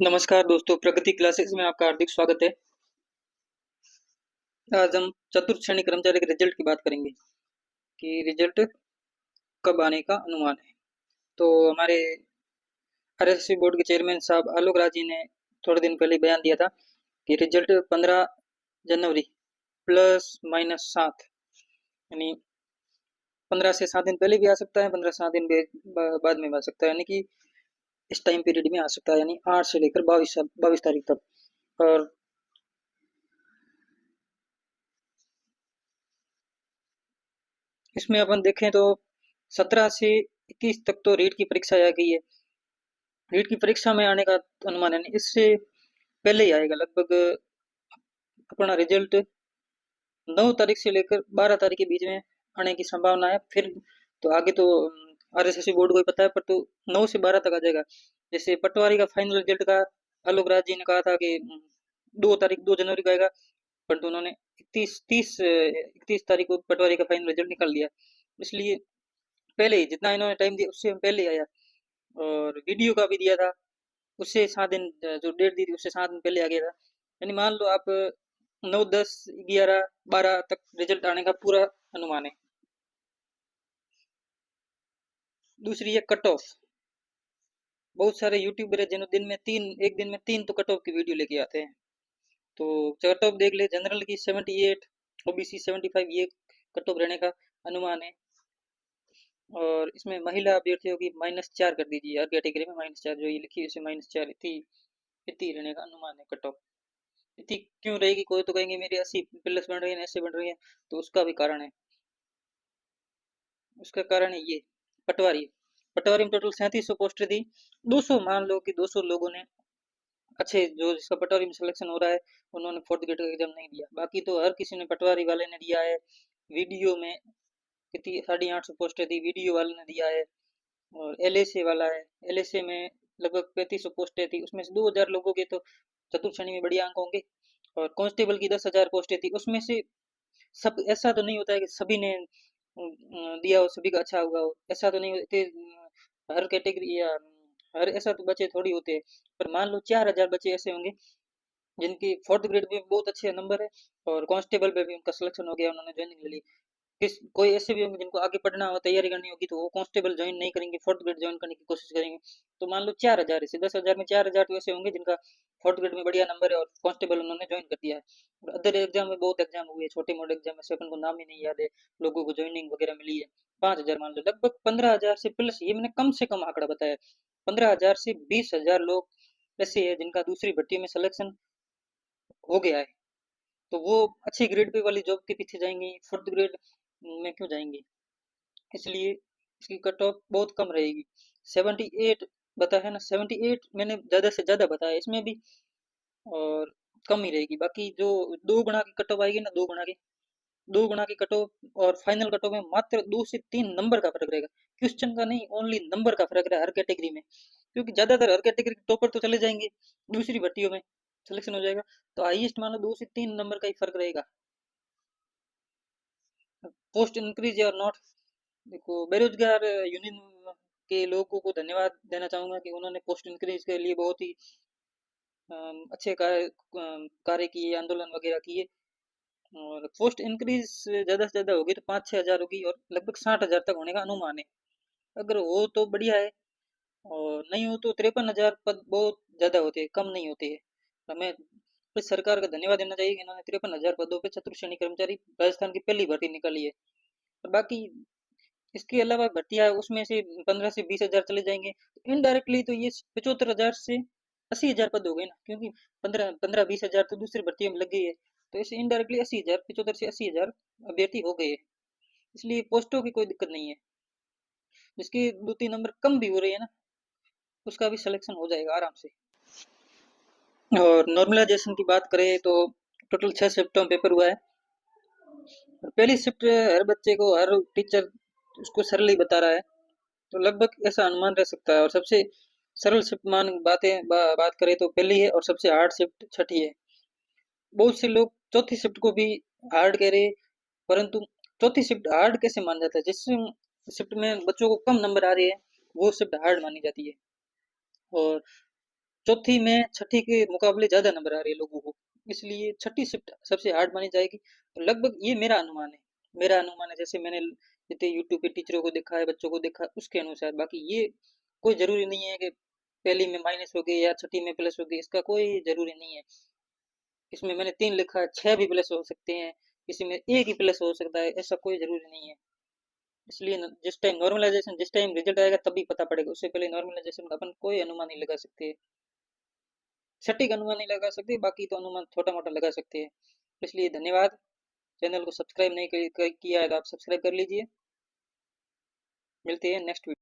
नमस्कार दोस्तों, प्रगति क्लासेस में आपका हार्दिक स्वागत है। आज हम चतुर्थ श्रेणी कर्मचारी के रिजल्ट की बात करेंगे कि रिजल्ट कब आने का अनुमान है। तो हमारे आरएसएसबी बोर्ड के चेयरमैन साहब आलोक राज जी ने थोड़े दिन पहले बयान दिया था कि रिजल्ट 15 जनवरी प्लस माइनस 7, यानी 15 से 7 दिन पहले भी आ सकता है, 15 7 दिन बाद में भी आ सकता है, यानी कि इस टाइम पीरियड में आ सकता है, यानी 8 से लेकर 22 तारीख तक। और इसमें अपन देखें तो 17 से 21 तक तो रीट की परीक्षा आ गई है। रीट की परीक्षा में आने का अनुमान है, इससे पहले ही आएगा। लगभग अपना रिजल्ट 9 तारीख से लेकर 12 तारीख के बीच में आने की संभावना है। फिर तो आगे तो आरएसएसबी बोर्ड को ही पता है, पर तो 9 से 12 तक आ जाएगा। जैसे पटवारी का फाइनल रिजल्ट का आलोक राज जी ने कहा था कि 2 जनवरी को आएगा, परंतु उन्होंने 31 तारीख को पटवारी का फाइनल रिजल्ट निकाल लिया। इसलिए पहले ही जितना इन्होंने टाइम दिया उससे पहले ही आया। और वीडियो का भी दिया था, उससे 7 दिन, जो डेट दी थी उससे 7 दिन पहले आ गया था। यानी मान लो आप 9 10 11 12 तक रिजल्ट आने का पूरा अनुमान है। दूसरी है कट ऑफ। बहुत सारे यूट्यूबर है जिन्होंने एक दिन में तीन तो कट ऑफ की वीडियो लेके आते हैं। तो कट ऑफ देख ले, जनरल की 78, ओबीसी 75, ये कट ऑफ रहने का अनुमान है। और इसमें महिला अभ्यर्थियों की -4 कर दीजिए, हर कैटेगरी में -4, जो ये लिखी है इसे -4, इतनी रहने का अनुमान है कट ऑफ। इतनी क्यों रहेगी? कोई तो कहेंगे मेरी 80 प्लस बन रही है, ऐसे बन रही है, तो उसका भी कारण है। उसका कारण है ये पटवारी। पटवारी में टोटल 3700 पोस्टें थी। 200, मान लो कि 200 लोगों ने अच्छे, जो जिसका पटवारी में सिलेक्शन हो रहा है, उन्होंने फोर्थ ग्रेड का एग्जाम नहीं दिया। बाकी तो हर किसी ने, पटवारी वाले ने दिया है। वीडियो में कितनी 850 पोस्टें थी, वीडियो वाले ने दिया है। और एलएसए वाला है, एलएसए में लगभग 3500 पोस्टें थी, उसमें से 2000 लोगों के तो चतुर्थ श्रेणी में बढ़िया अंक होंगे। और कांस्टेबल की 10,000 पोस्टें थी, उसमें से सब, ऐसा तो नहीं होता है कि सभी ने दिया हो, सभी का अच्छा हुआ हो, ऐसा तो नहीं होते। हर कैटेगरी या हर ऐसा तो बच्चे थोड़ी होते हैं। पर मान लो 4000 बच्चे ऐसे होंगे जिनकी फोर्थ ग्रेड में बहुत अच्छे नंबर है, और कांस्टेबल पे भी उनका सिलेक्शन हो गया, उन्होंने ज्वाइनिंग ले ली। किस कोई ऐसे भी होंगे जिनको आगे पढ़ना हो, तैयारी करनी होगी, तो वो कांस्टेबल ज्वाइन नहीं करेंगे, फोर्थ ग्रेड ज्वाइन करने की कोशिश करेंगे। तो मान लो 4000 से 10,000 में 4000 तो ऐसे होंगे जिनका फोर्थ ग्रेड में बढ़िया नंबर है और कांस्टेबल उन्होंने ज्वाइन कर दिया है। और अदर एग्जाम में बहुत एग्जाम हुए, छोटे मोटे एग्जाम में से अपन को नाम ही नहीं याद है, लोगों को ज्वाइनिंग वगैरह मिली है। 5000 मान लो, लगभग 15,000 से प्लस, ये मैंने कम से कम आंकड़ा बताया। 15,000 से 20,000 लोग ऐसे है जिनका दूसरी भर्ती में सिलेक्शन हो गया है। तो वो अच्छी ग्रेड पे वाली जॉब के पीछे जाएंगे, फोर्थ ग्रेड में क्यों जाएंगे? इसलिए इसकी कट ऑफ बहुत कम रहेगी। 78 बताया है ना, 78 मैंने ज्यादा से ज्यादा बताया इसमें भी। और कम ही रहेगी। बाकी जो 2 गुना की कट ऑफ आएगी ना, 2 गुना की कट ऑफ और फाइनल कट ऑफ में मात्र 2 से 3 नंबर का फर्क रहेगा। क्वेश्चन का नहीं, ओनली नंबर का फर्क रहेगा हर कैटेगरी में। क्योंकि ज्यादातर हर कैटेगरी के टॉपर तो चले जाएंगे, दूसरी भर्तियों में सिलेक्शन हो जाएगा। तो हाईएस्ट मान लो 2 से 3 नंबर का ही फर्क रहेगा। पोस्ट इंक्रीज या नॉट, देखो, बेरोजगार यूनियन के लोगों को धन्यवाद देना चाहूंगा कि उन्होंने पोस्ट इंक्रीज के लिए बहुत ही अच्छे कार्य किए, आंदोलन वगैरह किए। और पोस्ट इंक्रीज ज्यादा से ज्यादा होगी तो 5-6 हजार होगी, और लगभग 60,000 तक होने का अनुमान है। अगर हो तो बढ़िया है, और नहीं हो तो 53,000 पद बहुत ज्यादा होते हैं, कम नहीं होते हैं। हमें इस सरकार का धन्यवाद देना चाहिए कि इन्होंने 53,000 पदों पे चतुर्थ श्रेणी कर्मचारी राजस्थान की पहली भर्ती निकाली है। और बाकी इसके अलावा भर्तियां, उसमें से 15 से 20 हजार चले जाएंगे, इनडायरेक्टली तो ये 75,000 से 80,000 पद हो गए ना, क्योंकि 15 15 20 हजार तो दूसरी भर्तियों में लग गई है। तो इससे इनडायरेक्टली 80,000, 75 से 80,000 अभ्यर्थी हो गए हैं। इसलिए पोस्टों की कोई दिक्कत नहीं है। जिसके 2-3 नंबर कम भी हो रहे हैं ना, उसका भी सिलेक्शन हो जाएगा आराम से। और नॉर्मलाइजेशन की बात करें तो टोटल 6 शिफ्टों में पेपर हुआ है। और पहली शिफ्ट हर बच्चे को, हर टीचर उसको सरली बता रहा है, तो लगभग ऐसा अनुमान रह सकता है। और सबसे सरल शिफ्ट बात करें तो पहली है, और सबसे हार्ड शिफ्ट छठी है। बहुत से लोग चौथी शिफ्ट को भी हार्ड कह रहे हैं, परंतु चौथी शिफ्ट हार्ड कैसे मान जाता है? जिस शिफ्ट में बच्चों को कम नंबर आ रहे हैं, वो शिफ्ट हार्ड मानी जाती है। और चौथी में छठी के मुकाबले ज्यादा नंबर आ रहे हैं लोगों को, इसलिए छठी शिफ्ट सबसे हार्ड मानी जाएगी। तो लगभग ये मेरा अनुमान है, मेरा अनुमान है, जैसे मैंने जितने यूट्यूब पे टीचरों को देखा है, बच्चों को देखा, उसके अनुसार। बाकी ये कोई जरूरी नहीं है कि पहली में माइनस हो गई या छठी में प्लस हो गई, इसका कोई जरूरी नहीं है। इसमें मैंने 3 लिखा है, 6 भी प्लस हो सकते हैं, किसी में एक ही प्लस हो सकता है, ऐसा कोई जरूरी नहीं है। इसलिए जिस टाइम नॉर्मलाइजेशन, जिस टाइम रिजल्ट आएगा तभी पता पड़ेगा, उससे पहले नॉर्मलाइजेशन का अपन कोई अनुमान नहीं लगा सकते, सटीक अनुमान नहीं लगा सकते, बाकी तो अनुमान छोटा मोटा लगा सकते हैं। इसलिए धन्यवाद। चैनल को सब्सक्राइब नहीं किया है तो आप सब्सक्राइब कर लीजिए। मिलते हैं नेक्स्ट वीडियो।